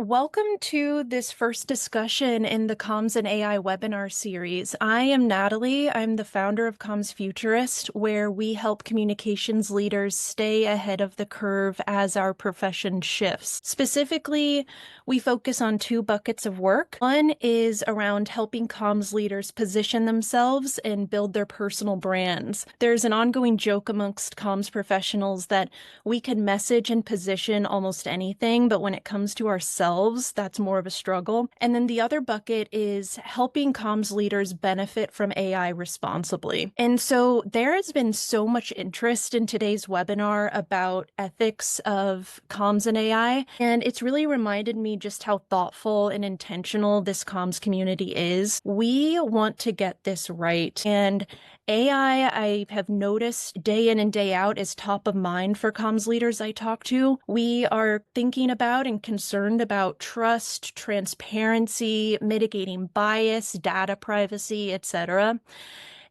Welcome to this first discussion in the Comms and AI webinar series. I am Natalie. I'm the founder of Comms Futurist, where we help communications leaders stay ahead of the curve as our profession shifts. Specifically, we focus on two buckets of work. One is around helping comms leaders position themselves and build their personal brands. There's an ongoing joke amongst comms professionals that we can message and position almost anything, but when it comes to ourselves, that's more of a struggle. And then the other bucket is helping comms leaders benefit from AI responsibly. And so there has been so much interest in today's webinar about ethics of comms and AI, and it's really reminded me just how thoughtful and intentional this comms community is. We want to get this right, and AI, I have noticed day in and day out, is top of mind for comms leaders I talk to. We are thinking about and concerned about trust, transparency, mitigating bias, data privacy, etc.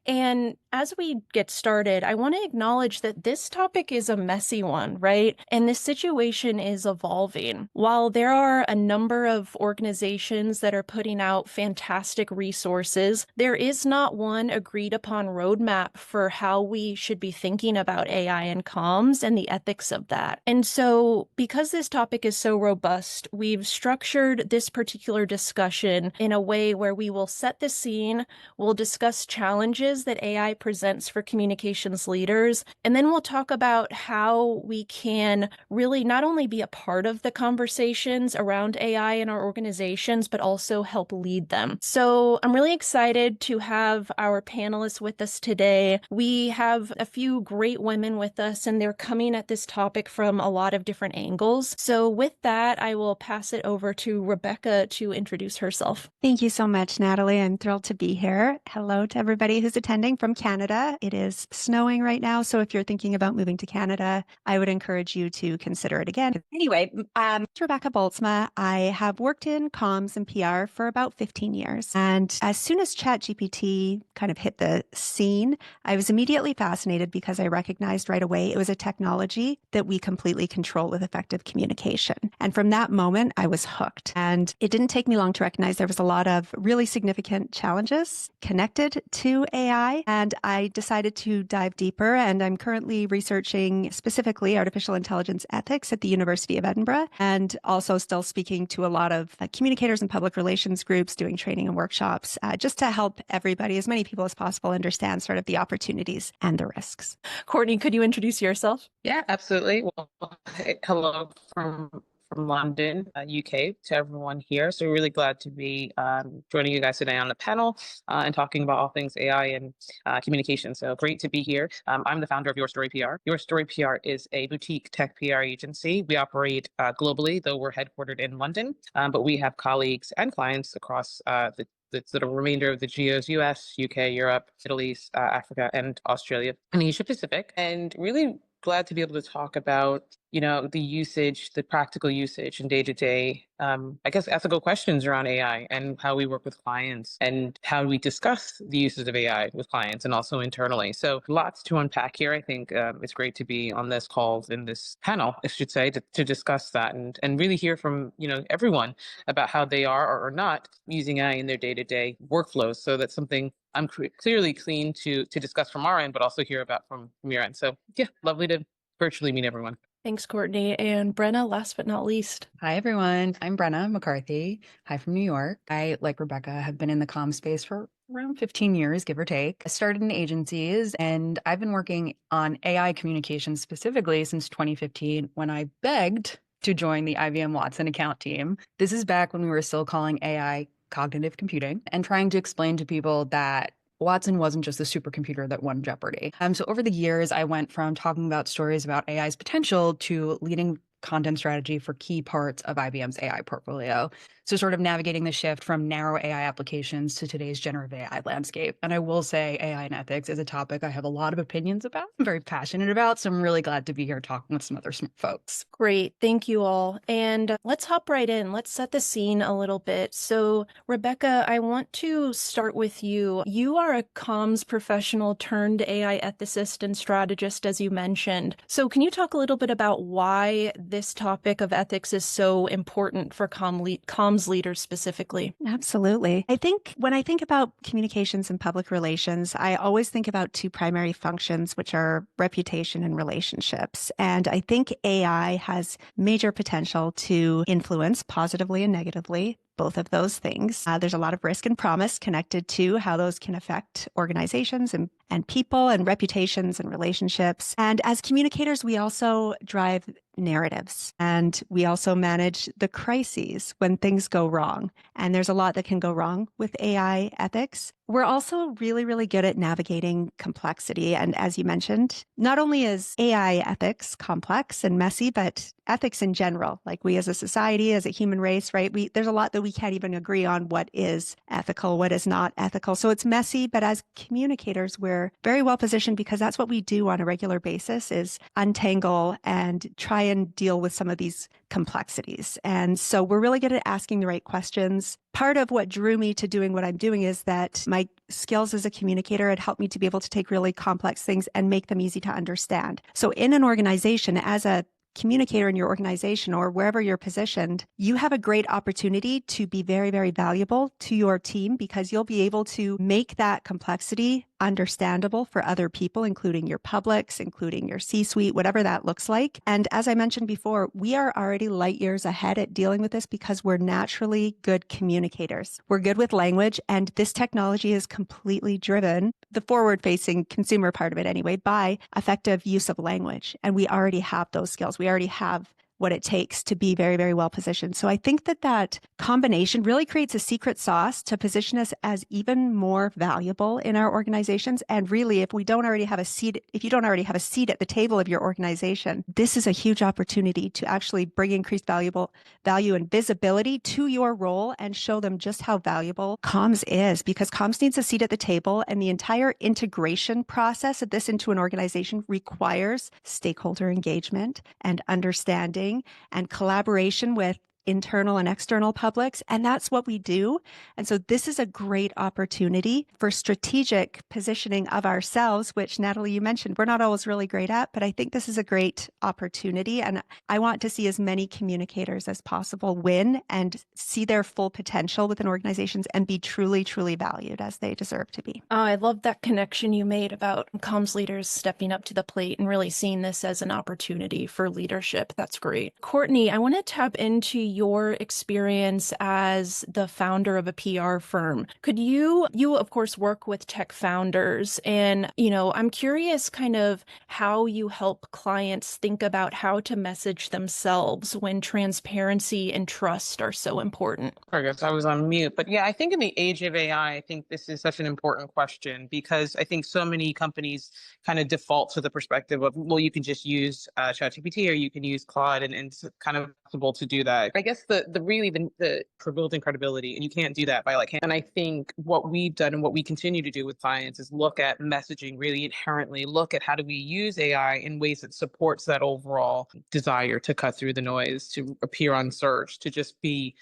And as we get started, I want to acknowledge that this topic is a messy one, right? And this situation is evolving. While there are a number of organizations that are putting out fantastic resources, there is not one agreed upon roadmap for how we should be thinking about AI and comms and the ethics of that. And so, because this topic is so robust, we've structured this particular discussion in a way where we will set the scene, we'll discuss challenges that AI presents for communications leaders, and then we'll talk about how we can really not only be a part of the conversations around AI in our organizations, but also help lead them. So I'm really excited to have our panelists with us today. We have a few great women with us, and they're coming at this topic from a lot of different angles. So with that, I will pass it over to Rebecca to introduce herself. Thank you so much, Natalie. I'm thrilled to be here. Hello to everybody who's attending from Canada. It is snowing right now, so if you're thinking about moving to Canada, I would encourage you to consider it again. Anyway, it's Rebecca Bultsma. I have worked in comms and PR for about 15 years. And as soon as ChatGPT kind of hit the scene, I was immediately fascinated because I recognized right away it was a technology that we completely control with effective communication. And from that moment, I was hooked. And it didn't take me long to recognize there was a lot of really significant challenges connected to AI. And I decided to dive deeper. And I'm currently researching specifically artificial intelligence ethics at the University of Edinburgh, and also still speaking to a lot of communicators and public relations groups, doing training and workshops, just to help everybody, as many people as possible, understand sort of the opportunities and the risks. Courtney, could you introduce yourself? Yeah, absolutely. Well, hello from London, UK, to everyone here. So really glad to be joining you guys today on the panel and talking about all things AI and communication. So great to be here. I'm the founder of Your Story PR. Your Story PR is a boutique tech PR agency. We operate globally, though we're headquartered in London, but we have colleagues and clients across the sort of remainder of the geos: US, UK, Europe, Middle East, Africa, and Australia, and Asia Pacific. And really glad to be able to talk about, the usage, the practical usage and day-to-day, I guess, ethical questions around AI and how we work with clients and how we discuss the uses of AI with clients and also internally. So lots to unpack here. I think it's great to be on this call, in this panel, I should say, to discuss that and really hear from, everyone about how they are or are not using AI in their day-to-day workflows. So that's something I'm clearly keen to discuss from our end, but also hear about from your end. So yeah, lovely to virtually meet everyone. Thanks, Courtney. And Brenna, last but not least. Hi, everyone. I'm Brenna McCarthy. Hi from New York. I, like Rebecca, have been in the comm space for around 15 years, give or take. I started in agencies, and I've been working on AI communications specifically since 2015, when I begged to join the IBM Watson account team. This is back when we were still calling AI cognitive computing and trying to explain to people that Watson wasn't just the supercomputer that won Jeopardy. So over the years, I went from talking about stories about AI's potential to leading content strategy for key parts of IBM's AI portfolio. So sort of navigating the shift from narrow AI applications to today's generative AI landscape. And I will say AI and ethics is a topic I have a lot of opinions about, I'm very passionate about. So I'm really glad to be here talking with some other smart folks. Great. Thank you all. And let's hop right in. Let's set the scene a little bit. So Rebecca, I want to start with you. You are a comms professional turned AI ethicist and strategist, as you mentioned. So can you talk a little bit about why this topic of ethics is so important for comms leaders specifically. Absolutely. I think when I think about communications and public relations, I always think about two primary functions, which are reputation and relationships. And I think AI has major potential to influence positively and negatively both of those things. There's a lot of risk and promise connected to how those can affect organizations and people and reputations and relationships. And as communicators, we also drive narratives and we also manage the crises when things go wrong. And there's a lot that can go wrong with AI ethics. We're also really, really good at navigating complexity. And as you mentioned, not only is AI ethics complex and messy, but ethics in general, like we as a society, as a human race, right? There's a lot that we can't even agree on what is ethical, what is not ethical. So it's messy, but as communicators, we're very well positioned because that's what we do on a regular basis is untangle and try and deal with some of these complexities. And so we're really good at asking the right questions. Part of what drew me to doing what I'm doing is that my skills as a communicator had helped me to be able to take really complex things and make them easy to understand. So in an organization, as a communicator in your organization or wherever you're positioned, you have a great opportunity to be very, very valuable to your team because you'll be able to make that complexity understandable for other people, including your publics, including your C-suite, whatever that looks like. And as I mentioned before, we are already light years ahead at dealing with this because we're naturally good communicators. We're good with language, and this technology is completely driven, the forward-facing consumer part of it anyway, by effective use of language. And we already have those skills. We already have what it takes to be very, very well positioned. So I think that combination really creates a secret sauce to position us as even more valuable in our organizations. And really, if you don't already have a seat at the table of your organization, this is a huge opportunity to actually bring increased value and visibility to your role and show them just how valuable comms is, because comms needs a seat at the table, and the entire integration process of this into an organization requires stakeholder engagement and understanding and collaboration with internal and external publics. And that's what we do. And so this is a great opportunity for strategic positioning of ourselves, which Natalie, you mentioned, we're not always really great at, but I think this is a great opportunity. And I want to see as many communicators as possible win and see their full potential within organizations and be truly, truly valued as they deserve to be. Oh, I love that connection you made about comms leaders stepping up to the plate and really seeing this as an opportunity for leadership. That's great. Courtney, I want to tap into your experience as the founder of a PR firm. Could you of course work with tech founders, and I'm curious kind of how you help clients think about how to message themselves when transparency and trust are so important. I guess I was on mute, but yeah, I think in the age of AI, I think this is such an important question because I think so many companies kind of default to the perspective of, well, you can just use ChatGPT or you can use Claude, and it's kind of possible to do that. I guess the for building credibility, and you can't do that by and I think what we've done and what we continue to do with clients is look at messaging really inherently, look at how do we use AI in ways that supports that overall desire to cut through the noise, to appear on search, to just be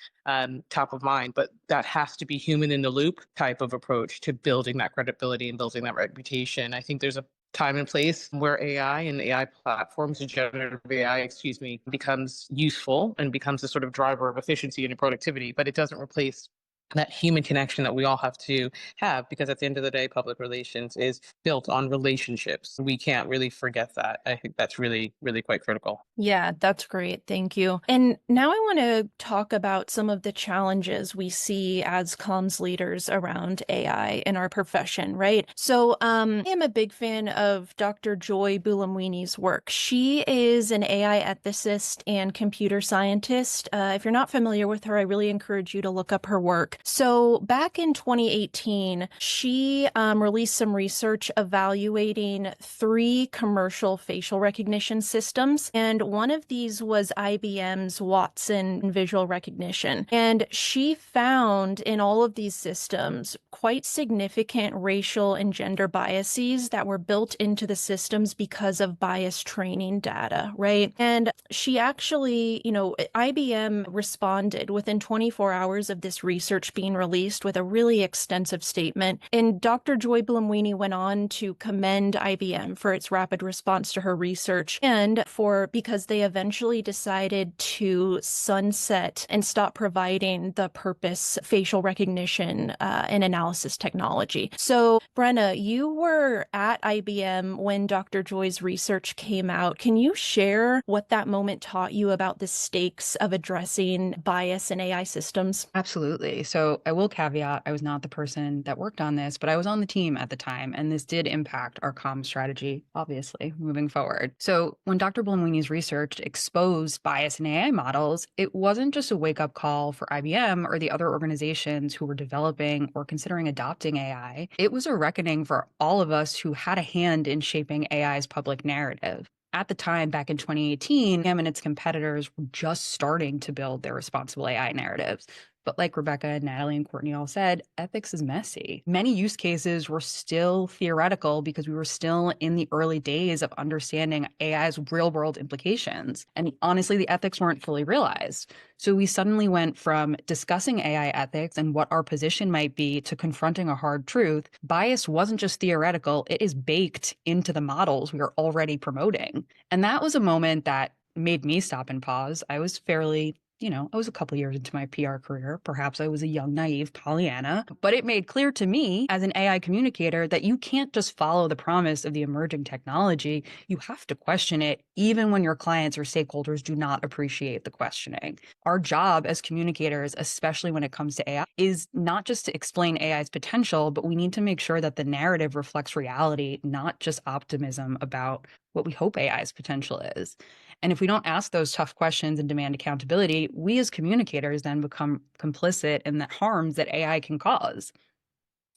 top of mind. But that has to be human in the loop type of approach to building that credibility and building that reputation. I think there's a time and place where AI and AI platforms and generative AI, becomes useful and becomes a sort of driver of efficiency and productivity, but it doesn't replace that human connection that we all have to have, because at the end of the day, public relations is built on relationships. We can't really forget that. I think that's really, really quite critical. Yeah, that's great. Thank you. And now I want to talk about some of the challenges we see as comms leaders around AI in our profession, right? So I am a big fan of Dr. Joy Buolamwini's work. She is an AI ethicist and computer scientist. If you're not familiar with her, I really encourage you to look up her work. So back in 2018, she released some research evaluating 3 commercial facial recognition systems. And one of these was IBM's Watson visual recognition. And she found in all of these systems quite significant racial and gender biases that were built into the systems because of bias training data, right? And she actually, IBM responded within 24 hours of this research research being released with a really extensive statement. And Dr. Joy Blumwini went on to commend IBM for its rapid response to her research and because they eventually decided to sunset and stop providing the purpose facial recognition and analysis technology. So, Brenna, you were at IBM when Dr. Joy's research came out. Can you share what that moment taught you about the stakes of addressing bias in AI systems? Absolutely. So I will caveat, I was not the person that worked on this, but I was on the team at the time, and this did impact our comms strategy, obviously, moving forward. So when Dr. Blumwini's research exposed bias in AI models, it wasn't just a wake-up call for IBM or the other organizations who were developing or considering adopting AI. It was a reckoning for all of us who had a hand in shaping AI's public narrative. At the time, back in 2018, IBM and its competitors were just starting to build their responsible AI narratives. But like Rebecca, Natalie, and Courtney all said, ethics is messy. Many use cases were still theoretical because we were still in the early days of understanding AI's real-world implications. And honestly, the ethics weren't fully realized. So we suddenly went from discussing AI ethics and what our position might be to confronting a hard truth. Bias wasn't just theoretical, it is baked into the models we are already promoting. And that was a moment that made me stop and pause. I was I was a couple years into my PR career. Perhaps I was a young, naive Pollyanna, but it made clear to me as an AI communicator that you can't just follow the promise of the emerging technology. You have to question it, even when your clients or stakeholders do not appreciate the questioning. Our job as communicators, especially when it comes to AI, is not just to explain AI's potential, but we need to make sure that the narrative reflects reality, not just optimism about what we hope AI's potential is. And if we don't ask those tough questions and demand accountability, we as communicators then become complicit in the harms that AI can cause.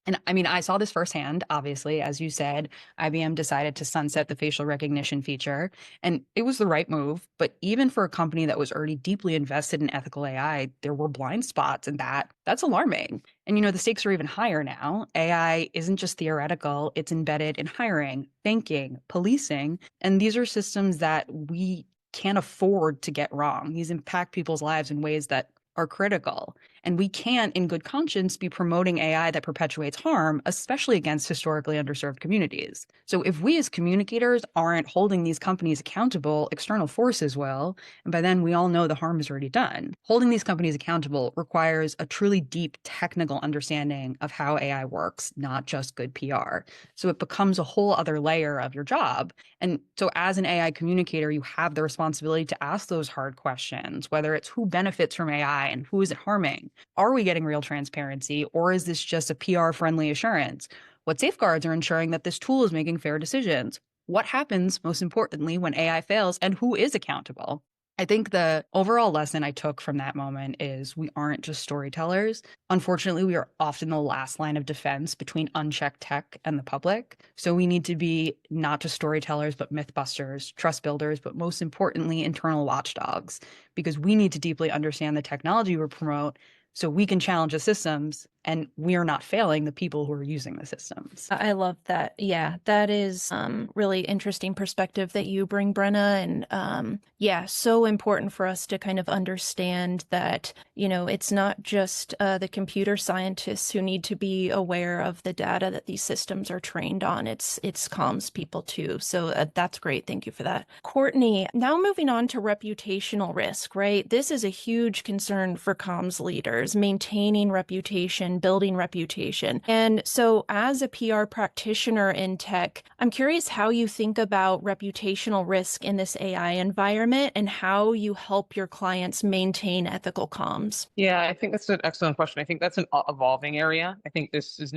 And I mean, I saw this firsthand, obviously, as you said, IBM decided to sunset the facial recognition feature, and it was the right move. But even for a company that was already deeply invested in ethical AI, there were blind spots, and that's alarming. And the stakes are even higher now. AI isn't just theoretical, it's embedded in hiring, banking, policing, and these are systems that we can't afford to get wrong. These impact people's lives in ways that are critical. And we can't, in good conscience, be promoting AI that perpetuates harm, especially against historically underserved communities. So if we as communicators aren't holding these companies accountable, external forces will, and by then we all know the harm is already done. Holding these companies accountable requires a truly deep technical understanding of how AI works, not just good PR. So it becomes a whole other layer of your job. And so as an AI communicator, you have the responsibility to ask those hard questions, whether it's who benefits from AI and who is it harming? Are we getting real transparency, or is this just a PR-friendly assurance? What safeguards are ensuring that this tool is making fair decisions? What happens, most importantly, when AI fails, and who is accountable? I think the overall lesson I took from that moment is we aren't just storytellers. Unfortunately, we are often the last line of defense between unchecked tech and the public. So we need to be not just storytellers, but mythbusters, trust builders, but most importantly, internal watchdogs, because we need to deeply understand the technology we promote so we can challenge the systems and we are not failing the people who are using the systems. I love that. Yeah, that is really interesting perspective that you bring, Brenna. And yeah, so important for us to kind of understand that, it's not just the computer scientists who need to be aware of the data that these systems are trained on. It's comms people too. So that's great. Thank you for that. Courtney, now moving on to reputational risk, right? This is a huge concern for comms leaders, maintaining reputation, building reputation. And so as a PR practitioner in tech, I'm curious how you think about reputational risk in this AI environment and how you help your clients maintain ethical comms. Yeah, I think that's an excellent question. I think that's an evolving area. I think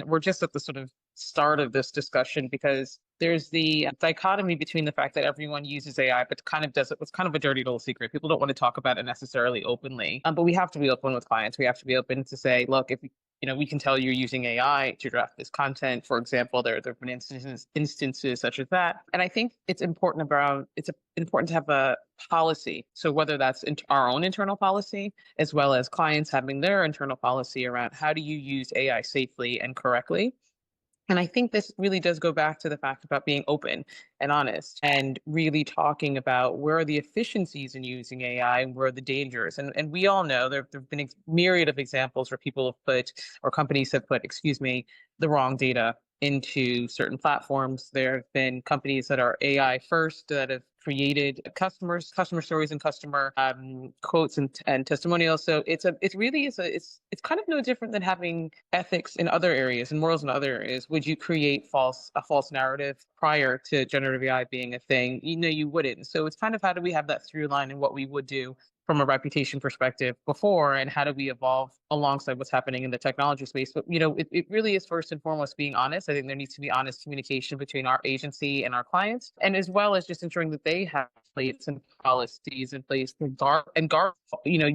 we're just at the sort of start of this discussion because there's the dichotomy between the fact that everyone uses AI, but kind of does it with kind of a dirty little secret. People don't want to talk about it necessarily openly, but we have to be open with clients. We have to be open to say, look, if we can tell you're using AI to draft this content. For example, there have been instances such as that. And I think it's important to have a policy. So whether that's our own internal policy, as well as clients having their internal policy around how do you use AI safely and correctly. And I think this really does go back to the fact about being open and honest and really talking about where are the efficiencies in using AI and where are the dangers. And we all know there've been myriad of examples where people have put, or companies have put, excuse me, the wrong data into certain platforms. There have been companies that are AI first that have created customer stories and customer quotes and testimonials. So it's kind of no different than having ethics in other areas and morals in other areas. Would you create a false narrative prior to generative AI being a thing? You wouldn't. So it's kind of how do we have that through line in what we would do from a reputation perspective before, and how do we evolve alongside what's happening in the technology space. But it really is first and foremost being honest. I think there needs to be honest communication between our agency and our clients, and as well as just ensuring that they have plates and policies in place to guard,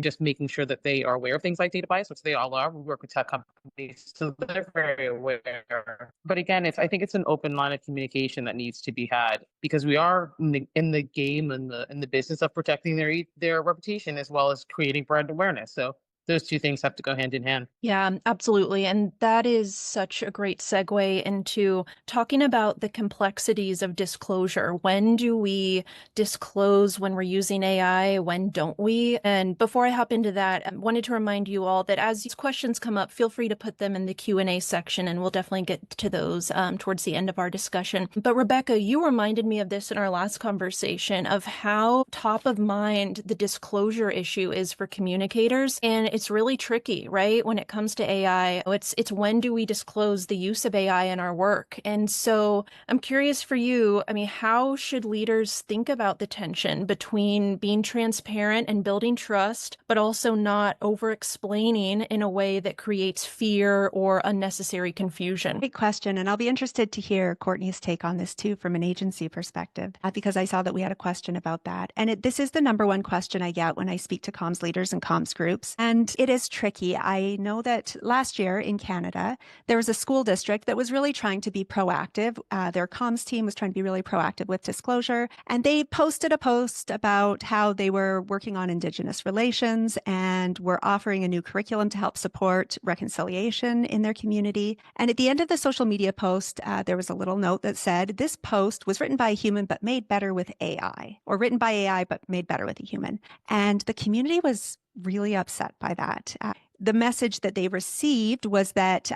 just making sure that they are aware of things like data bias, which they all are. We work with tech companies, so they're very aware. But again, I think it's an open line of communication that needs to be had, because we are in the game and the business of protecting their reputation as well as creating brand awareness. So those two things have to go hand in hand. Yeah, absolutely. And that is such a great segue into talking about the complexities of disclosure. When do we disclose when we're using AI? When don't we? And before I hop into that, I wanted to remind you all that as these questions come up, feel free to put them in the Q&A section, and we'll definitely get to those towards the end of our discussion. But Rebecca, you reminded me of this in our last conversation of how top of mind the disclosure issue is for communicators. And it's really tricky, right? When it comes to AI, it's when do we disclose the use of AI in our work? And so I'm curious for you, I mean, how should leaders think about the tension between being transparent and building trust, but also not over-explaining in a way that creates fear or unnecessary confusion? Great question. And I'll be interested to hear Courtney's take on this too, from an agency perspective, because I saw that we had a question about that. And this is the number one question I get when I speak to comms leaders and comms groups. And it is tricky. I know that last year in Canada, there was a school district that was really trying to be proactive. Their comms team was trying to be really proactive with disclosure. And they posted a post about how they were working on Indigenous relations and were offering a new curriculum to help support reconciliation in their community. And at the end of the social media post, there was a little note that said, this post was written by a human but made better with AI, or written by AI but made better with a human. And the community was really upset by that. The message that they received was that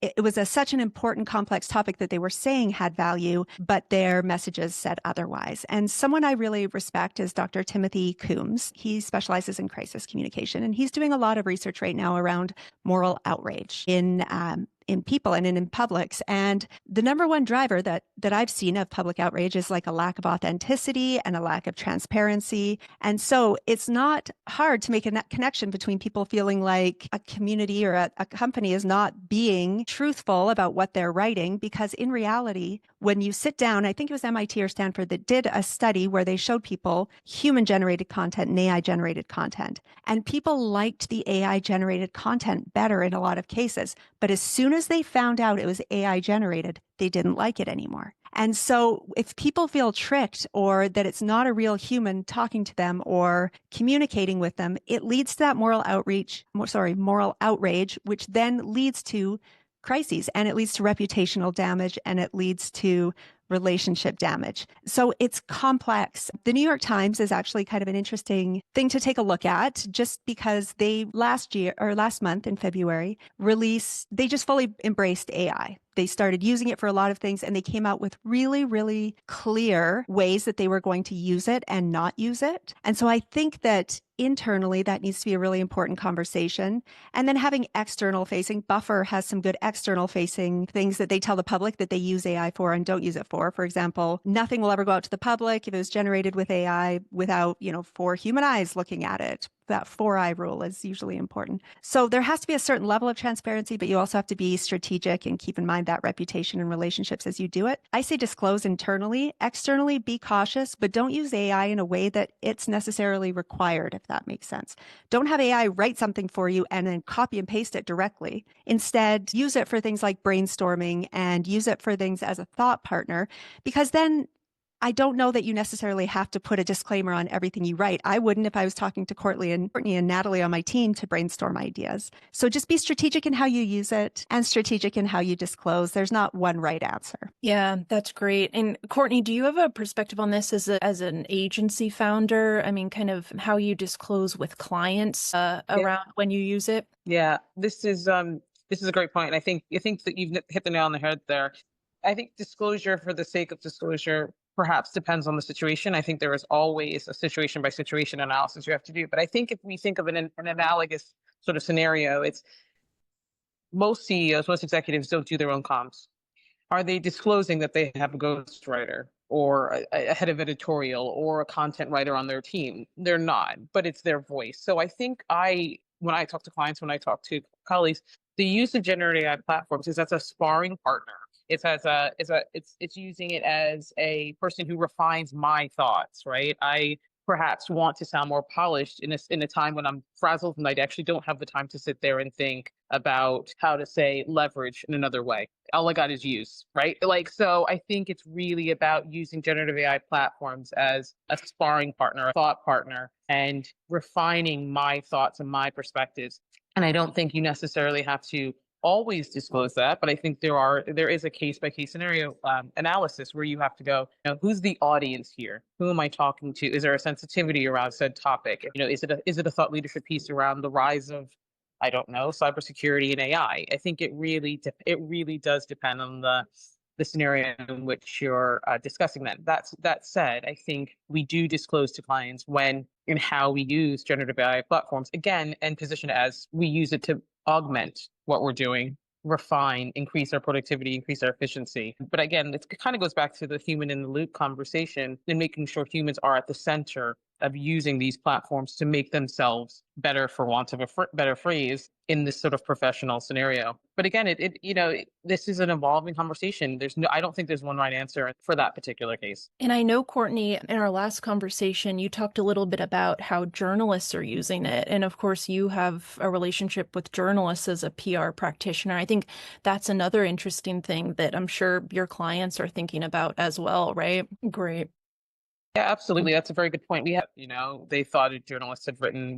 it was such an important, complex topic that they were saying had value, but their messages said otherwise. And someone I really respect is Dr. Timothy Coombs. He specializes in crisis communication, and he's doing a lot of research right now around moral outrage in people and in publics. And the number one driver that I've seen of public outrage is like a lack of authenticity and a lack of transparency. And so it's not hard to make a connection between people feeling like a community or a company is not being truthful about what they're writing, because in reality, when you sit down, I think it was MIT or Stanford that did a study where they showed people human generated content and AI generated content. And people liked the AI generated content better in a lot of cases. But as soon as they found out it was AI generated, they didn't like it anymore. And so if people feel tricked or that it's not a real human talking to them or communicating with them, it leads to that moral outrage, which then leads to crises, and it leads to reputational damage, and it leads to relationship damage. So it's complex. The New York Times is actually kind of an interesting thing to take a look at, just because they last month in February they just fully embraced AI. They started using it for a lot of things, and they came out with really, really clear ways that they were going to use it and not use it. And so I think that internally, that needs to be a really important conversation. And then having external facing, Buffer has some good external facing things that they tell the public that they use AI for and don't use it for. For example, nothing will ever go out to the public if it was generated with AI without, 4 human eyes looking at it. That 4-eye rule is usually important. So there has to be a certain level of transparency, but you also have to be strategic and keep in mind that reputation and relationships as you do it. I say disclose internally. Externally, be cautious, but don't use AI in a way that it's necessarily required, if that makes sense. Don't have AI write something for you and then copy and paste it directly. Instead, use it for things like brainstorming and use it for things as a thought partner, because then I don't know that you necessarily have to put a disclaimer on everything you write. I wouldn't if I was talking to Courtney and Natalie on my team to brainstorm ideas. So just be strategic in how you use it and strategic in how you disclose. There's not one right answer. Yeah, that's great. And Courtney, do you have a perspective on this as an agency founder? I mean, kind of how you disclose with clients around when you use it? Yeah, this is a great point. I think that you've hit the nail on the head there. I think disclosure for the sake of disclosure perhaps depends on the situation. I think there is always a situation by situation analysis you have to do. But I think if we think of an analogous sort of scenario, it's most CEOs, most executives don't do their own comms. Are they disclosing that they have a ghostwriter or a head of editorial or a content writer on their team? They're not, but it's their voice. So I think when I talk to clients, when I talk to colleagues, the use of generative AI platforms is as a sparring partner. It's using it as a person who refines my thoughts, right? I perhaps want to sound more polished in a time when I'm frazzled and I actually don't have the time to sit there and think about how to say leverage in another way. All I got is use, right? Like, so I think it's really about using generative AI platforms as a sparring partner, a thought partner, and refining my thoughts and my perspectives. And I don't think you necessarily have to always disclose that, but I think there is a case by case scenario analysis where you have to go, who's the audience here? Who am I talking to? Is there a sensitivity around said topic? Is it a thought leadership piece around the rise of, I don't know, cybersecurity and AI? I think it really does depend on the scenario in which you're discussing that. That said, I think we do disclose to clients when and how we use generative AI platforms, again, and position it as we use it to augment what we're doing, refine, increase our productivity, increase our efficiency. But again, it kind of goes back to the human in the loop conversation and making sure humans are at the center of using these platforms to make themselves better, for want of a better phrase, in this sort of professional scenario. But again, this is an evolving conversation. I don't think there's one right answer for that particular case. And I know, Courtney, in our last conversation, you talked a little bit about how journalists are using it. And of course, you have a relationship with journalists as a PR practitioner. I think that's another interesting thing that I'm sure your clients are thinking about as well, right? Great. Yeah, absolutely. That's a very good point. We have, they thought a journalist had written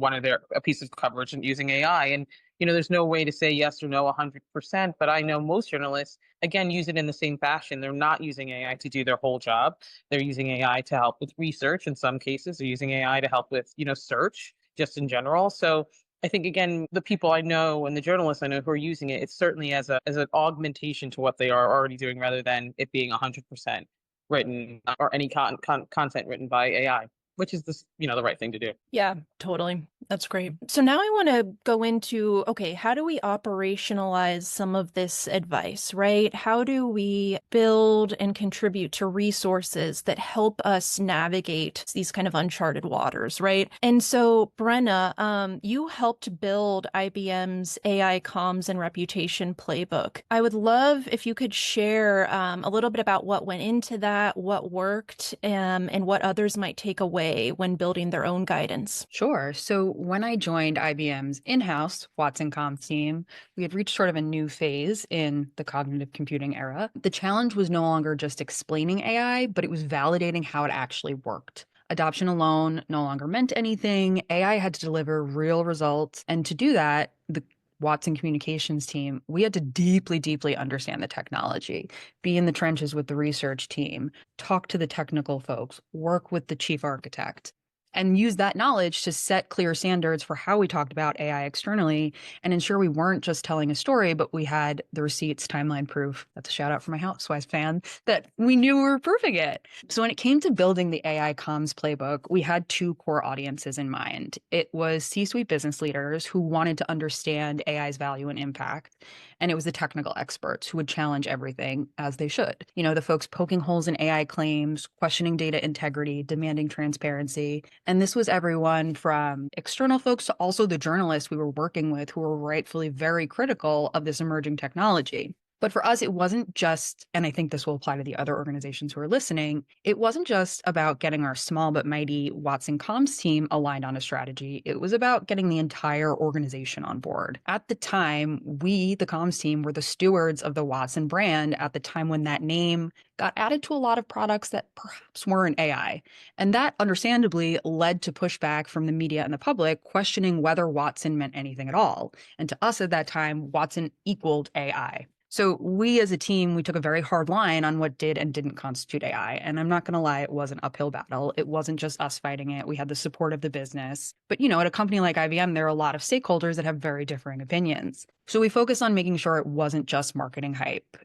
a piece of coverage and using AI. And, there's no way to say yes or no 100%, but I know most journalists, again, use it in the same fashion. They're not using AI to do their whole job. They're using AI to help with research. In some cases, they're using AI to help with, search just in general. So I think, again, the people I know and the journalists I know who are using it, it's certainly as an augmentation to what they are already doing rather than it being 100% written or any content written by AI, which is the right thing to do. Yeah, totally. That's great. So now I want to go into, okay, how do we operationalize some of this advice, right? How do we build and contribute to resources that help us navigate these kind of uncharted waters, right? And so, Brenna, you helped build IBM's AI comms and reputation playbook. I would love if you could share a little bit about what went into that, what worked, and what others might take away when building their own guidance. Sure. So when I joined IBM's in-house Watson Comms team, we had reached sort of a new phase in the cognitive computing era. The challenge was no longer just explaining AI, but it was validating how it actually worked. Adoption alone no longer meant anything. AI had to deliver real results. And to do that, the Watson communications team, we had to deeply, deeply understand the technology, be in the trenches with the research team, talk to the technical folks, work with the chief architect, and use that knowledge to set clear standards for how we talked about AI externally and ensure we weren't just telling a story, but we had the receipts, timeline proof. That's a shout out for my Housewives fan that we knew we were proving it. So when it came to building the AI comms playbook, we had two core audiences in mind. It was C-suite business leaders who wanted to understand AI's value and impact. And it was the technical experts who would challenge everything as they should. The folks poking holes in AI claims, questioning data integrity, demanding transparency. And this was everyone from external folks to also the journalists we were working with who were rightfully very critical of this emerging technology. But for us, it wasn't just, and I think this will apply to the other organizations who are listening, it wasn't just about getting our small but mighty Watson Comms team aligned on a strategy. It was about getting the entire organization on board. At the time, we, the comms team, were the stewards of the Watson brand at the time when that name got added to a lot of products that perhaps weren't AI. And that understandably led to pushback from the media and the public questioning whether Watson meant anything at all. And to us at that time, Watson equaled AI. So we as a team, we took a very hard line on what did and didn't constitute AI. And I'm not going to lie, it was an uphill battle. It wasn't just us fighting it. We had the support of the business. But, at a company like IBM, there are a lot of stakeholders that have very differing opinions. So we focused on making sure it wasn't just marketing hype.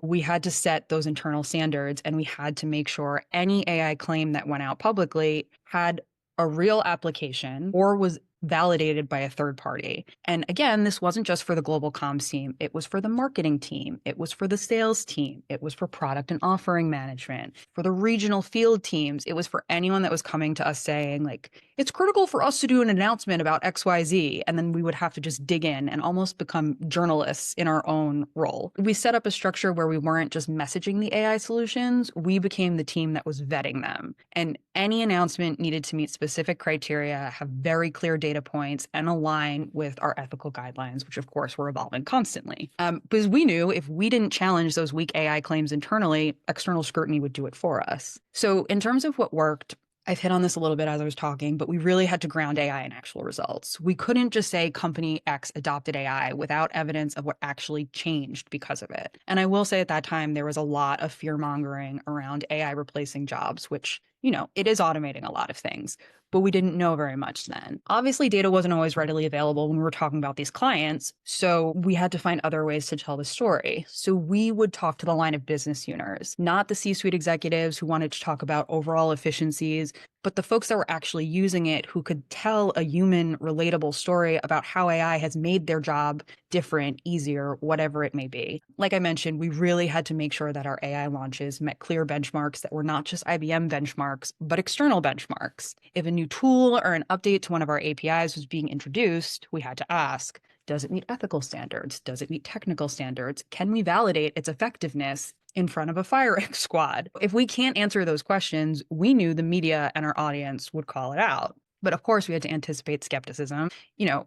We had to set those internal standards, and we had to make sure any AI claim that went out publicly had a real application or was validated by a third party. And again, this wasn't just for the global comms team. It was for the marketing team. It was for the sales team. It was for product and offering management, for the regional field teams. It was for anyone that was coming to us saying, like, it's critical for us to do an announcement about XYZ. And then we would have to just dig in and almost become journalists in our own role. We set up a structure where we weren't just messaging the AI solutions. We became the team that was vetting them. And any announcement needed to meet specific criteria, have very clear data points, and align with our ethical guidelines, which of course were evolving constantly. Because we knew if we didn't challenge those weak AI claims internally, external scrutiny would do it for us. So in terms of what worked, I've hit on this a little bit as I was talking, but we really had to ground AI in actual results. We couldn't just say company X adopted AI without evidence of what actually changed because of it. And I will say at that time, there was a lot of fear mongering around AI replacing jobs, which, it is automating a lot of things, but we didn't know very much then. Obviously, data wasn't always readily available when we were talking about these clients, so we had to find other ways to tell the story. So we would talk to the line of business units, not the C-suite executives who wanted to talk about overall efficiencies, but the folks that were actually using it who could tell a human, relatable story about how AI has made their job different, easier, whatever it may be. Like I mentioned, we really had to make sure that our AI launches met clear benchmarks that were not just IBM benchmarks, but external benchmarks. If a new tool or an update to one of our APIs was being introduced, we had to ask, does it meet ethical standards? Does it meet technical standards? Can we validate its effectiveness in front of a firing squad? If we can't answer those questions, we knew the media and our audience would call it out. But of course, we had to anticipate skepticism.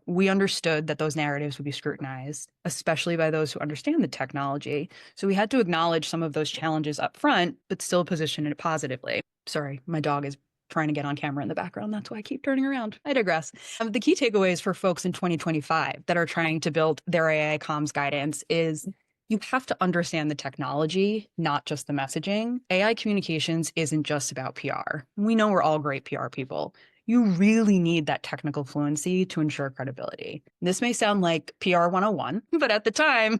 We understood that those narratives would be scrutinized, especially by those who understand the technology. So we had to acknowledge some of those challenges up front, but still position it positively. Sorry, my dog is trying to get on camera in the background. That's why I keep turning around. I digress. The key takeaways for folks in 2025 that are trying to build their AI comms guidance is you have to understand the technology, not just the messaging. AI communications isn't just about PR. We know we're all great PR people. You really need that technical fluency to ensure credibility. This may sound like PR 101, but at the time,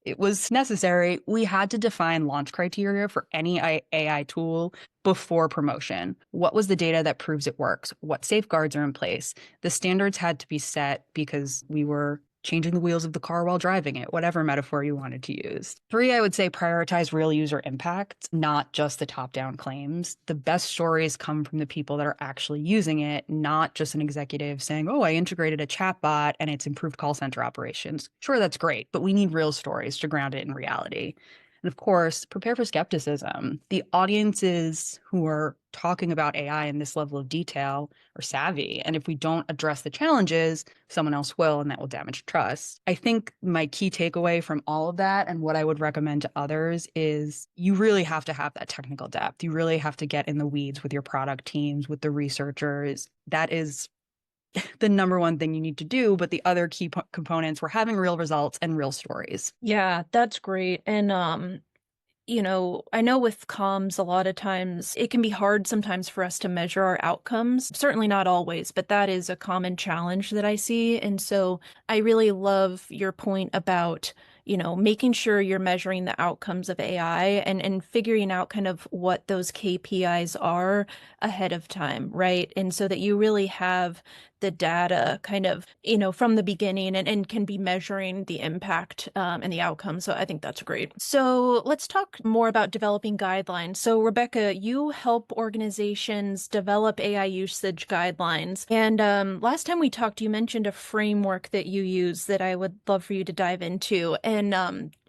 it was necessary. We had to define launch criteria for any AI tool before promotion. What was the data that proves it works? What safeguards are in place? The standards had to be set because we were changing the wheels of the car while driving it, whatever metaphor you wanted to use. 3, I would say prioritize real user impact, not just the top-down claims. The best stories come from the people that are actually using it, not just an executive saying, oh, I integrated a chatbot and it's improved call center operations. Sure, that's great, but we need real stories to ground it in reality. And of course, prepare for skepticism. The audiences who are talking about AI in this level of detail are savvy. And if we don't address the challenges, someone else will, and that will damage trust. I think my key takeaway from all of that and what I would recommend to others is you really have to have that technical depth. You really have to get in the weeds with your product teams, with the researchers. That is the number one thing you need to do. But the other key components were having real results and real stories. Yeah, that's great. And I know with comms, a lot of times it can be hard sometimes for us to measure our outcomes. Certainly not always, but that is a common challenge that I see. And so I really love your point about, making sure you're measuring the outcomes of AI and figuring out kind of what those KPIs are ahead of time, right? And so that you really have the data kind of, from the beginning and can be measuring the impact and the outcome. So I think that's great. So let's talk more about developing guidelines. So Rebecca, you help organizations develop AI usage guidelines. And last time we talked, you mentioned a framework that you use that I would love for you to dive into. And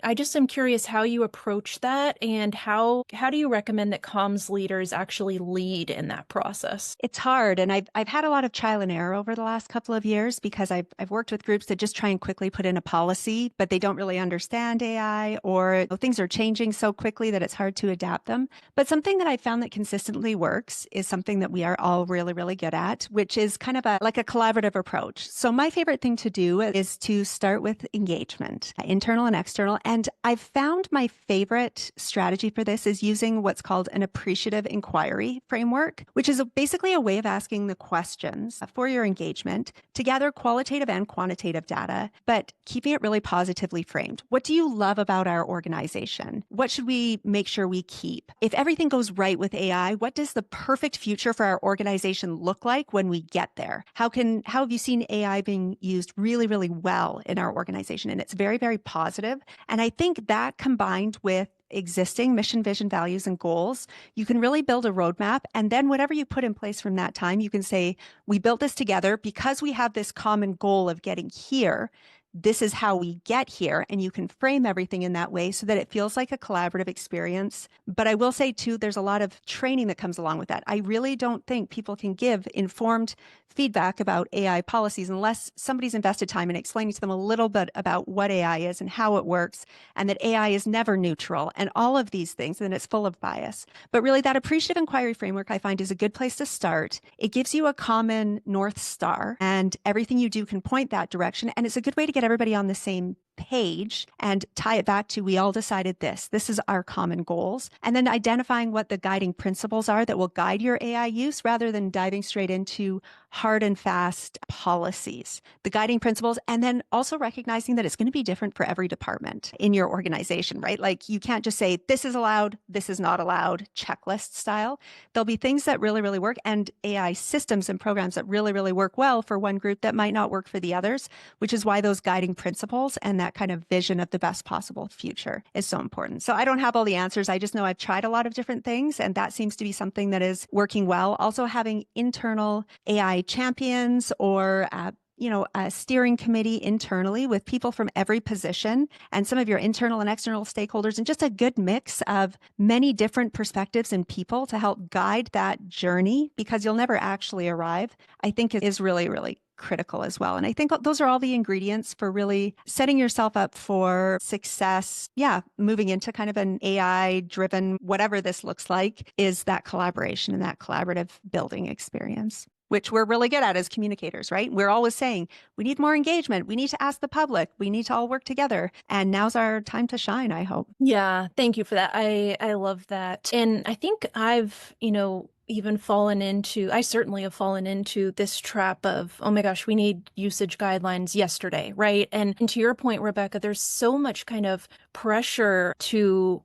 I just am curious how you approach that, and how do you recommend that comms leaders actually lead in that process? It's hard. And I've had a lot of trial and error over the last couple of years because I've worked with groups that just try and quickly put in a policy, but they don't really understand AI, or things are changing so quickly that it's hard to adapt them. But something that I found that consistently works is something that we are all really, really good at, which is kind of like a collaborative approach. So my favorite thing to do is to start with engagement, internal and external. And I've found my favorite strategy for this is using what's called an appreciative inquiry framework, which is basically a way of asking the questions for your engagement to gather qualitative and quantitative data, but keeping it really positively framed. What do you love about our organization? What should we make sure we keep? If everything goes right with AI, what does the perfect future for our organization look like when we get there? How have you seen AI being used really, really well in our organization? And it's very, very positive. And I think that combined with existing mission, vision, values, and goals, you can really build a roadmap. And then whatever you put in place from that time, you can say, we built this together because we have this common goal of getting here. This is how we get here. And you can frame everything in that way so that it feels like a collaborative experience. But I will say, too, there's a lot of training that comes along with that. I really don't think people can give informed feedback about AI policies unless somebody's invested time in explaining to them a little bit about what AI is and how it works, and that AI is never neutral and all of these things, and it's full of bias. But really, that appreciative inquiry framework I find is a good place to start. It gives you a common North Star, and everything you do can point that direction. And it's a good way to get everybody on the same page and tie it back to, we all decided this. This is our common goals. And then identifying what the guiding principles are that will guide your AI use rather than diving straight into hard and fast policies, the guiding principles, and then also recognizing that it's going to be different for every department in your organization, right? Like you can't just say, this is allowed, this is not allowed, checklist style. There'll be things that really, really work, and AI systems and programs that really, really work well for one group that might not work for the others, which is why those guiding principles and that kind of vision of the best possible future is so important. So I don't have all the answers. I just know I've tried a lot of different things, and that seems to be something that is working well. Also having internal AI champions or a steering committee internally with people from every position and some of your internal and external stakeholders, and just a good mix of many different perspectives and people to help guide that journey, because you'll never actually arrive, I think it is really, really critical as well. And I think those are all the ingredients for really setting yourself up for success. Yeah, moving into kind of an AI driven, whatever this looks like, is that collaboration and that collaborative building experience, which we're really good at as communicators, right? We're always saying, we need more engagement. We need to ask the public. We need to all work together. And now's our time to shine, I hope. Yeah, thank you for that. I love that. And I think I've, I certainly have fallen into this trap of, oh my gosh, we need usage guidelines yesterday, right? And to your point, Rebecca, there's so much kind of pressure to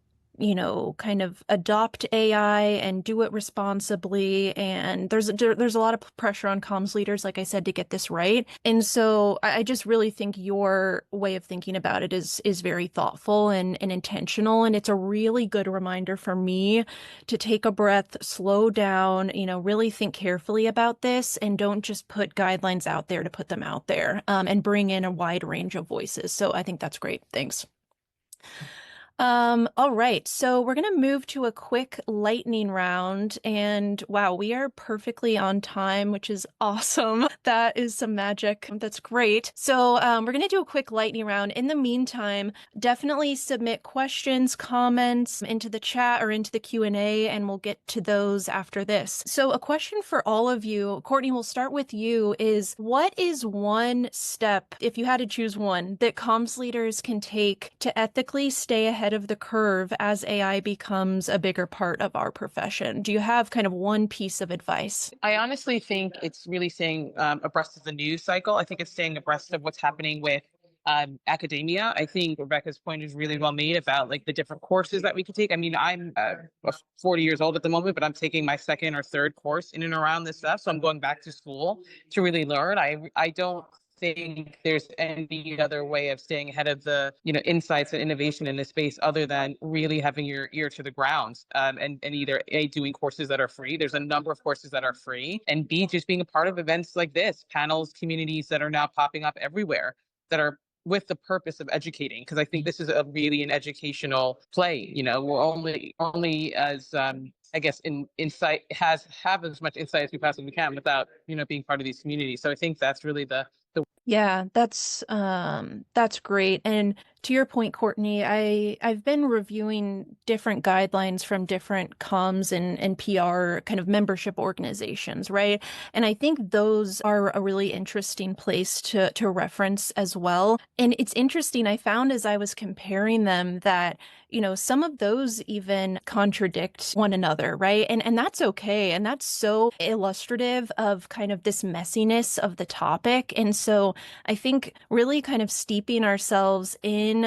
kind of adopt AI and do it responsibly. And there's a lot of pressure on comms leaders, like I said, to get this right. And so I just really think your way of thinking about it is very thoughtful and intentional. And it's a really good reminder for me to take a breath, slow down, really think carefully about this, and don't just put guidelines out there to put them out there, and bring in a wide range of voices. So I think that's great. Thanks. All right, so we're going to move to a quick lightning round, and wow, we are perfectly on time, which is awesome. That is some magic. That's great. So we're going to do a quick lightning round. In the meantime, definitely submit questions, comments into the chat or into the Q&A, and we'll get to those after this. So a question for all of you, Courtney, we'll start with you, is what is one step, if you had to choose one, that comms leaders can take to ethically stay ahead of the curve as AI becomes a bigger part of our profession? Do you have kind of one piece of advice? I honestly think it's really staying abreast of the news cycle. I think it's staying abreast of what's happening with academia. I think Rebecca's point is really well made about like the different courses that we could take. I mean, I'm 40 years old at the moment, but I'm taking my second or third course in and around this stuff. So I'm going back to school to really learn. I don't think there's any other way of staying ahead of the insights and innovation in this space other than really having your ear to the ground, and either A, doing courses that are free. There's a number of courses that are free, and B, just being a part of events like this, panels, communities that are now popping up everywhere that are with the purpose of educating, because I think this is a really an educational play. We're only as I guess in insight have as much insight as we possibly can without being part of these communities. So I think that's really the Yeah, that's great. And to your point, Courtney, I've been reviewing different guidelines from different comms and PR kind of membership organizations, right? And I think those are a really interesting place to reference as well. And it's interesting, I found as I was comparing them that some of those even contradict one another, right? And that's okay. And that's so illustrative of kind of this messiness of the topic. And so I think really kind of steeping ourselves in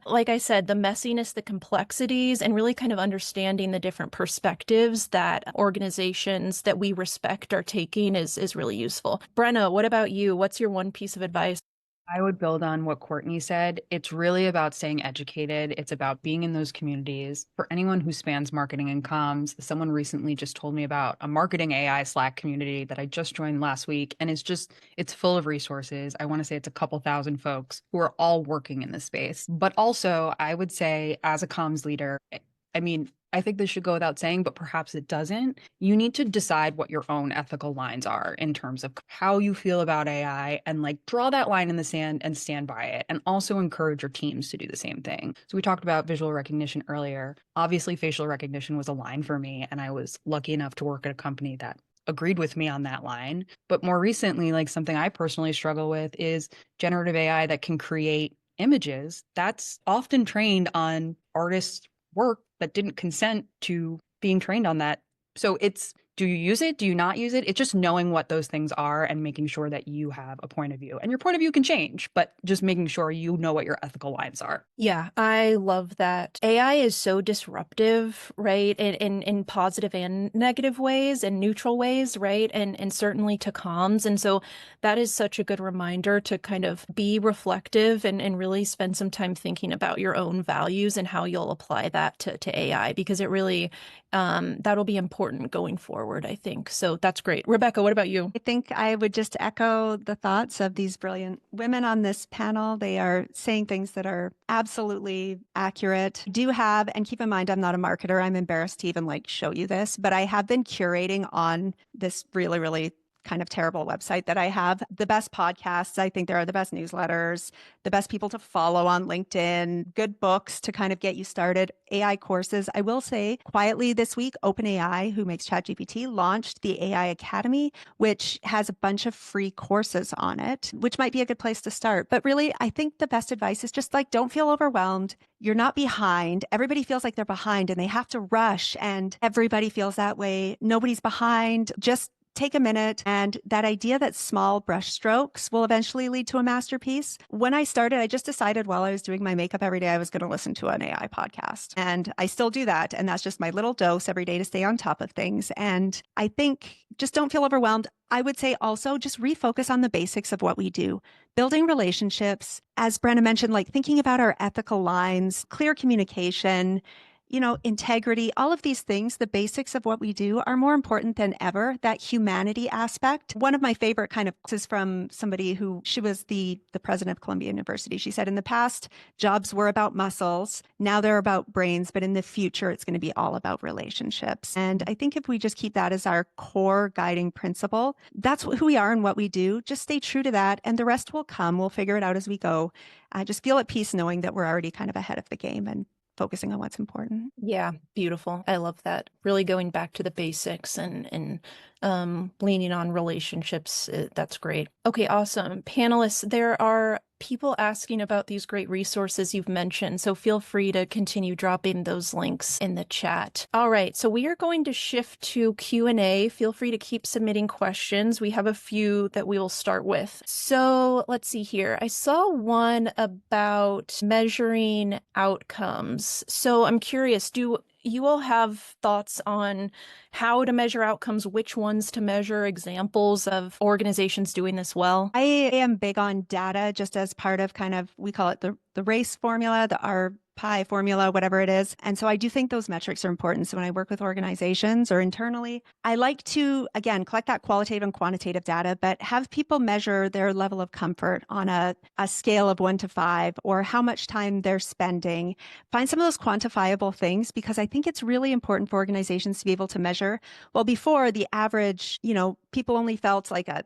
like I said, the messiness, the complexities, and really kind of understanding the different perspectives that organizations that we respect are taking is really useful. Brenna, what about you? What's your one piece of advice? I would build on what Courtney said. It's really about staying educated. It's about being in those communities. For anyone who spans marketing and comms, someone recently just told me about a marketing AI Slack community that I just joined last week. And it's full of resources. I want to say it's a couple thousand folks who are all working in this space. But also, I would say as a comms leader, I mean, I think this should go without saying, but perhaps it doesn't. You need to decide what your own ethical lines are in terms of how you feel about AI and like draw that line in the sand and stand by it. And also encourage your teams to do the same thing. So we talked about visual recognition earlier. Obviously, facial recognition was a line for me. And I was lucky enough to work at a company that agreed with me on that line. But more recently, like something I personally struggle with is generative AI that can create images. That's often trained on artists' work that didn't consent to being trained on that. So do you use it? Do you not use it? It's just knowing what those things are and making sure that you have a point of view. And your point of view can change, but just making sure you know what your ethical lines are. Yeah, I love that. AI is so disruptive, right? In positive and negative ways and neutral ways, right? And certainly to comms. And so that is such a good reminder to kind of be reflective and really spend some time thinking about your own values and how you'll apply that to AI, because it really that'll be important going forward, I think. So that's great. Rebecca, what about you? I think I would just echo the thoughts of these brilliant women on this panel. They are saying things that are absolutely accurate. Do have, and keep in mind, I'm not a marketer. I'm embarrassed to even like show you this, but I have been curating on this really, really kind of terrible website that I have the best podcasts. I think there are the best newsletters, the best people to follow on LinkedIn, good books to kind of get you started, AI courses. I will say quietly this week, OpenAI, who makes ChatGPT, launched the AI Academy, which has a bunch of free courses on it, which might be a good place to start. But really, I think the best advice is just like, don't feel overwhelmed. You're not behind. Everybody feels like they're behind and they have to rush, and everybody feels that way. Nobody's behind. Just take a minute. And that idea that small brush strokes will eventually lead to a masterpiece. When I started, I just decided while I was doing my makeup every day, I was going to listen to an AI podcast. And I still do that. And that's just my little dose every day to stay on top of things. And I think just don't feel overwhelmed. I would say also just refocus on the basics of what we do. Building relationships, as Brenna mentioned, like thinking about our ethical lines, clear communication, integrity, all of these things, the basics of what we do are more important than ever. That humanity aspect. One of my favorite kind of is from somebody she was the president of Columbia University. She said, in the past, jobs were about muscles. Now they're about brains, but in the future, it's going to be all about relationships. And I think if we just keep that as our core guiding principle, that's who we are and what we do. Just stay true to that, and the rest will come. We'll figure it out as we go. Just feel at peace knowing that we're already kind of ahead of the game and focusing on what's important. Yeah, beautiful. I love that. Really going back to the basics and leaning on relationships. That's great. Okay, awesome. Panelists, there are people asking about these great resources you've mentioned, so feel free to continue dropping those links in the chat. All right, so we are going to shift to Q&A. Feel free to keep submitting questions. We have a few that we will start with. So let's see here. I saw one about measuring outcomes. So I'm curious, do you all have thoughts on how to measure outcomes, which ones to measure, examples of organizations doing this well? I am big on data just as part of kind of, we call it the the race formula, the R pi formula, whatever it is. And so I do think those metrics are important. So when I work with organizations or internally, I like to, again, collect that qualitative and quantitative data, but have people measure their level of comfort on a scale of 1 to 5, or how much time they're spending. Find some of those quantifiable things, because I think it's really important for organizations to be able to measure. Well, before, the average, people only felt like a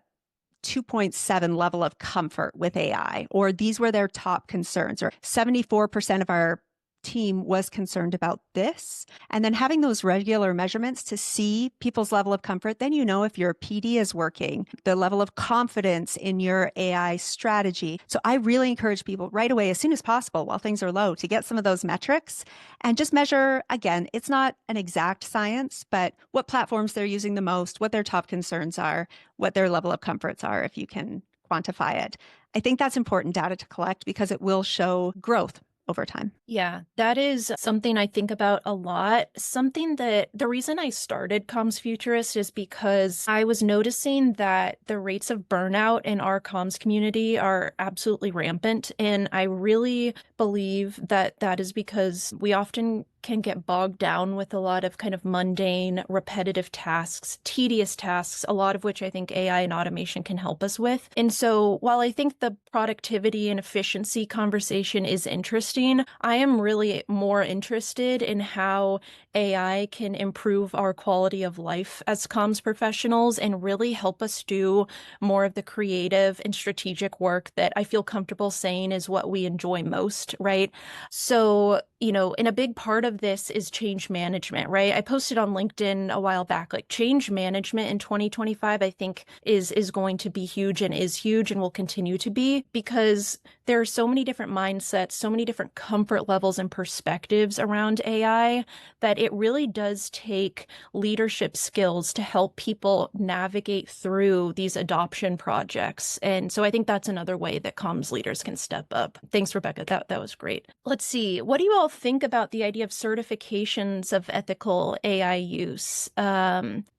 2.7 level of comfort with AI, or these were their top concerns, or 74% of our team was concerned about this. And then having those regular measurements to see people's level of comfort, then if your PD is working, the level of confidence in your AI strategy. So I really encourage people right away, as soon as possible, while things are low, to get some of those metrics and just measure. Again, it's not an exact science, but what platforms they're using the most, what their top concerns are, what their level of comforts are, if you can quantify it. I think that's important data to collect, because it will show growth over time. Yeah, that is something I think about a lot. Something that the reason I started Comms Futurist is because I was noticing that the rates of burnout in our comms community are absolutely rampant. And I really believe that that is because we often can get bogged down with a lot of kind of mundane, repetitive tasks, tedious tasks, a lot of which I think AI and automation can help us with. And so while I think the productivity and efficiency conversation is interesting, I am really more interested in how AI can improve our quality of life as comms professionals and really help us do more of the creative and strategic work that I feel comfortable saying is what we enjoy most, right? So, and a big part of this is change management, right? I posted on LinkedIn a while back, like change management in 2025, I think is going to be huge and is huge and will continue to be, because there are so many different mindsets, so many different comfort levels and perspectives around AI that it really does take leadership skills to help people navigate through these adoption projects. And so I think that's another way that comms leaders can step up. Thanks, Rebecca. That was great. Let's see. What do you all think about the idea of certifications of ethical AI use?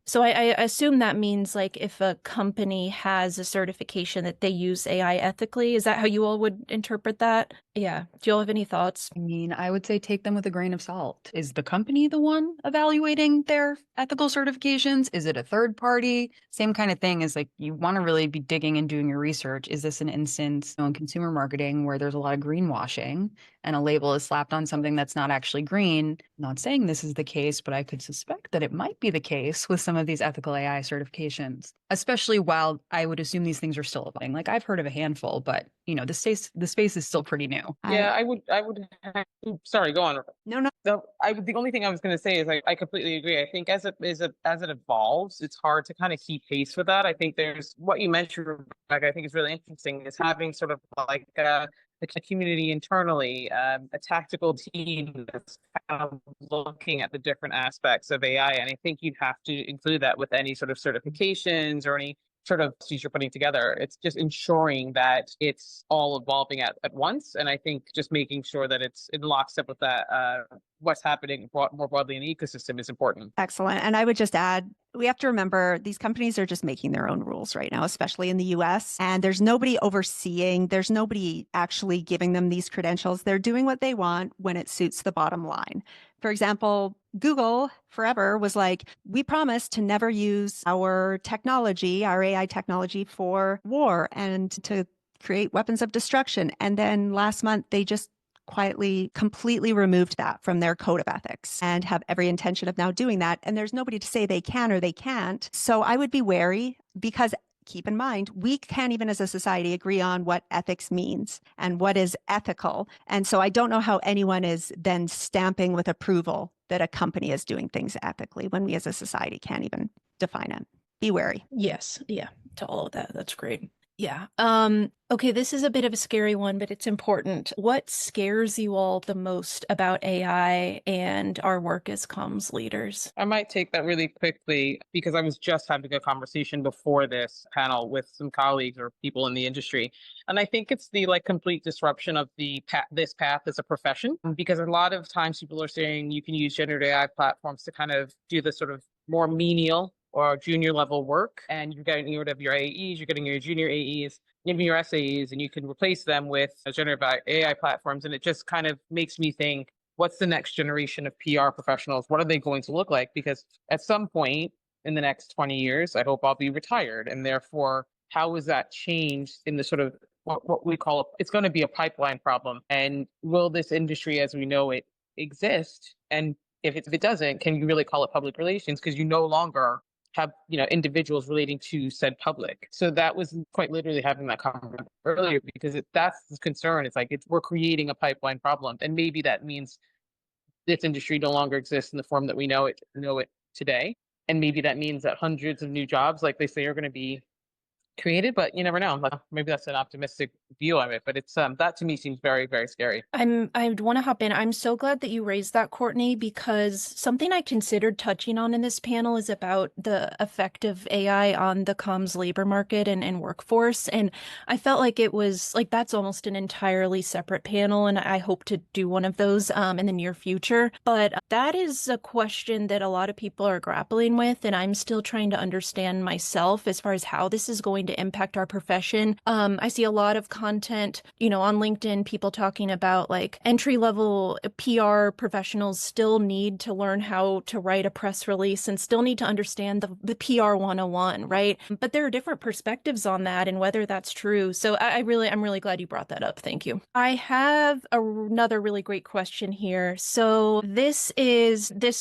So I assume that means like if a company has a certification that they use AI ethically, is that how you all would interpret that? Yeah. Do you all have any thoughts? I mean, I would say take them with a grain of salt. Is the company the one evaluating their ethical certifications? Is it a third party? Same kind of thing as like you want to really be digging and doing your research. Is this an instance in consumer marketing where there's a lot of greenwashing and a label is slapped on something that's not actually green? Not saying this is the case, but I could suspect that it might be the case with some of these ethical AI certifications, especially while I would assume these things are still evolving. Like I've heard of a handful, but the space is still pretty new. Yeah, I would sorry, go on. No. The only thing I was going to say is I completely agree. I think as it evolves, it's hard to kind of keep pace with that. I think there's what you mentioned, Rebecca, I think is really interesting, is having sort of like the community internally, a tactical team that's kind of looking at the different aspects of AI. And I think you'd have to include that with any sort of certifications or any sort of piece you're putting together. It's just ensuring that it's all evolving at once. And I think just making sure that it's in lockstep with that, what's happening more broadly in the ecosystem is important. Excellent. And I would just add, we have to remember these companies are just making their own rules right now, especially in the US. And there's nobody overseeing, there's nobody actually giving them these credentials. They're doing what they want when it suits the bottom line. For example, Google forever was like, we promise to never use our technology, our AI technology for war and to create weapons of destruction. And then last month, they just quietly, completely removed that from their code of ethics and have every intention of now doing that. And there's nobody to say they can or they can't. So I would be wary, because keep in mind, we can't even as a society agree on what ethics means and what is ethical. And so I don't know how anyone is then stamping with approval that a company is doing things ethically when we as a society can't even define it. Be wary. Yes. Yeah. To all of that. That's great. Yeah. Okay, this is a bit of a scary one, but it's important. What scares you all the most about AI and our work as comms leaders? I might take that really quickly because I was just having a conversation before this panel with some colleagues or people in the industry. And I think it's the complete disruption of this path as a profession, because a lot of times people are saying you can use generative AI platforms to kind of do the sort of more menial or junior level work, and you're getting rid of your AEs, you're getting your junior AEs. even your SAEs, and you can replace them with generative AI platforms. And it just kind of makes me think, what's the next generation of PR professionals? What are they going to look like? Because at some point in the next 20 years, I hope I'll be retired. And therefore, how is that changed in the sort of what we call it's going to be a pipeline problem? And will this industry as we know it exist? And if it doesn't, can you really call it public relations? Because you no longer have individuals relating to said public. So that was quite literally having that conversation earlier, because that's the concern. It's like we're creating a pipeline problem, and maybe that means this industry no longer exists in the form that we know it today, and maybe that means that hundreds of new jobs, like they say, are going to be created, but you never know. Like, maybe that's an optimistic view of it, but it's that to me seems very, very scary. I want to hop in. I'm so glad that you raised that, Courtney, because something I considered touching on in this panel is about the effect of AI on the comms labor market and workforce. And I felt like it was like that's almost an entirely separate panel, and I hope to do one of those in the near future. But that is a question that a lot of people are grappling with, and I'm still trying to understand myself as far as how this is going to impact our profession. I see a lot of content, on LinkedIn, people talking about like entry-level PR professionals still need to learn how to write a press release and still need to understand the PR 101, right? But there are different perspectives on that and whether that's true. So I'm really glad you brought that up. Thank you. I have another really great question here. So this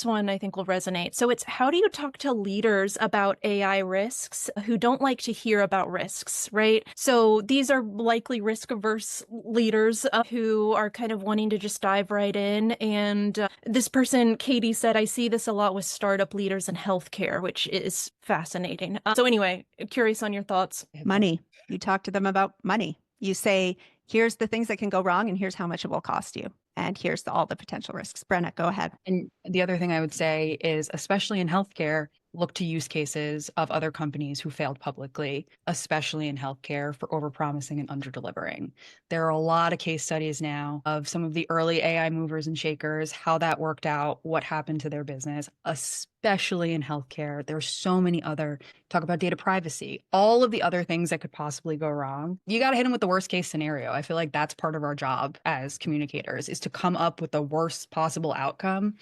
one I think will resonate. So it's, how do you talk to leaders about AI risks who don't like to hear about risks, right? So these are likely risk-averse leaders who are kind of wanting to just dive right in. And this person, Katie, said, I see this a lot with startup leaders in healthcare, which is fascinating. So anyway, curious on your thoughts. Money. You talk to them about money. You say, here's the things that can go wrong and here's how much it will cost you. And here's all the potential risks. Brenna, go ahead. And the other thing I would say is, especially in healthcare, look to use cases of other companies who failed publicly, especially in healthcare, for overpromising and underdelivering. There are a lot of case studies now of some of the early AI movers and shakers, how that worked out, what happened to their business, especially in healthcare. There's so many other, talk about data privacy, all of the other things that could possibly go wrong. You got to hit them with the worst case scenario. I feel like that's part of our job as communicators, is to come up with the worst possible outcome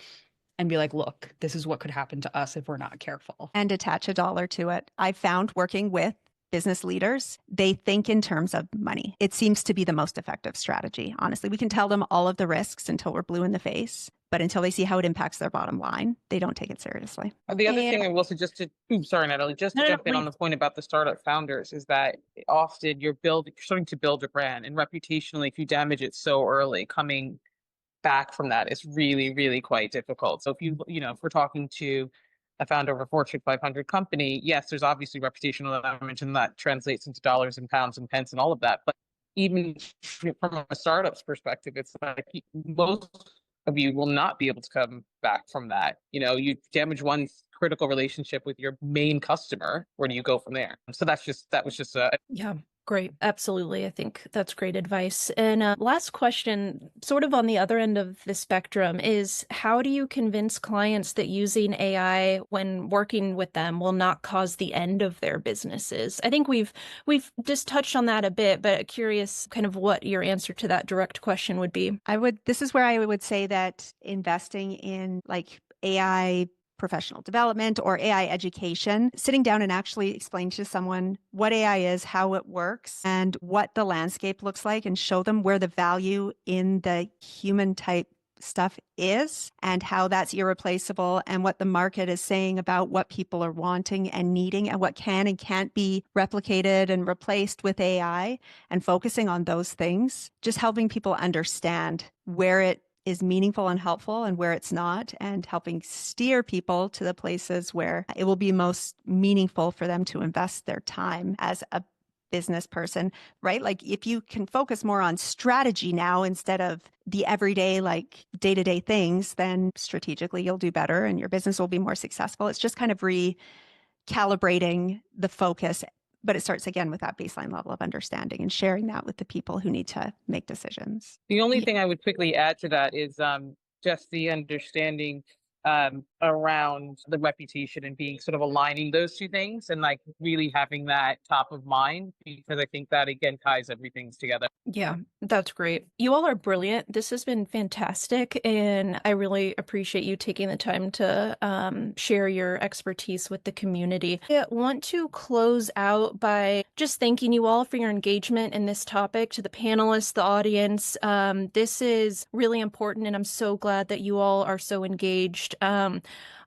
and be like, look, this is what could happen to us if we're not careful. And attach a dollar to it. I found working with business leaders, they think in terms of money. It seems to be the most effective strategy. Honestly, we can tell them all of the risks until we're blue in the face, but until they see how it impacts their bottom line, they don't take it seriously. The other thing I will say, sorry, Natalie, just to jump in on the point about the startup founders, is that often you're starting to build a brand, and reputationally, if you damage it so early, coming back from that is really, really quite difficult. So if if we're talking to a founder of a Fortune 500 company, yes, there's obviously reputational damage, and that translates into dollars and pounds and pence and all of that. But even from a startup's perspective, it's like most of you will not be able to come back from that. You damage one critical relationship with your main customer. Where do you go from there? So that was just Yeah. Great. Absolutely. I think that's great advice. And last question, sort of on the other end of the spectrum, is how do you convince clients that using AI when working with them will not cause the end of their businesses? I think we've just touched on that a bit, but curious kind of what your answer to that direct question would be. This is where I would say that investing in like AI professional development or AI education, sitting down and actually explain to someone what AI is, how it works, and what the landscape looks like, and show them where the value in the human type stuff is and how that's irreplaceable, and what the market is saying about what people are wanting and needing and what can and can't be replicated and replaced with AI, and focusing on those things, just helping people understand where it is meaningful and helpful and where it's not, and helping steer people to the places where it will be most meaningful for them to invest their time as a business person, right? Like if you can focus more on strategy now instead of the everyday, like day-to-day things, then strategically you'll do better and your business will be more successful. It's just kind of recalibrating the focus. But it starts again with that baseline level of understanding and sharing that with the people who need to make decisions. The only thing I would quickly add to that is just the understanding around the reputation and being sort of aligning those two things and like really having that top of mind, because I think that again ties everything together. Yeah, that's great. You all are brilliant. This has been fantastic, and I really appreciate you taking the time to share your expertise with the community. I want to close out by just thanking you all for your engagement in this topic, to the panelists, the audience. This is really important, and I'm so glad that you all are so engaged.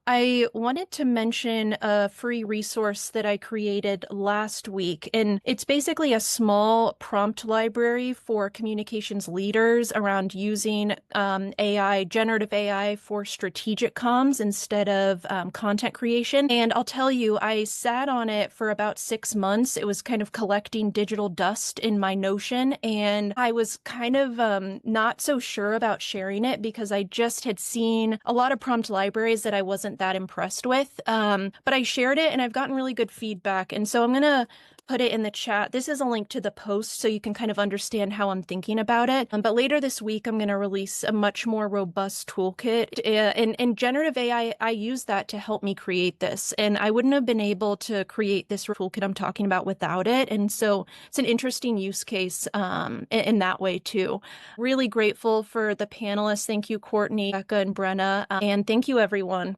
I wanted to mention a free resource that I created last week, and it's basically a small prompt library for communications leaders around using AI, generative AI, for strategic comms instead of content creation. And I'll tell you, I sat on it for about 6 months. It was kind of collecting digital dust in my Notion, and I was kind of not so sure about sharing it because I just had seen a lot of prompt libraries that I wasn't that impressed with. But I shared it and I've gotten really good feedback. And so I'm going to put it in the chat. This is a link to the post so you can kind of understand how I'm thinking about it. But later this week, I'm going to release a much more robust toolkit. In generative AI, I use that to help me create this. And I wouldn't have been able to create this toolkit I'm talking about without it. And so it's an interesting use case in that way too. Really grateful for the panelists. Thank you, Courtney, Rebecca, and Brenna. And thank you, everyone.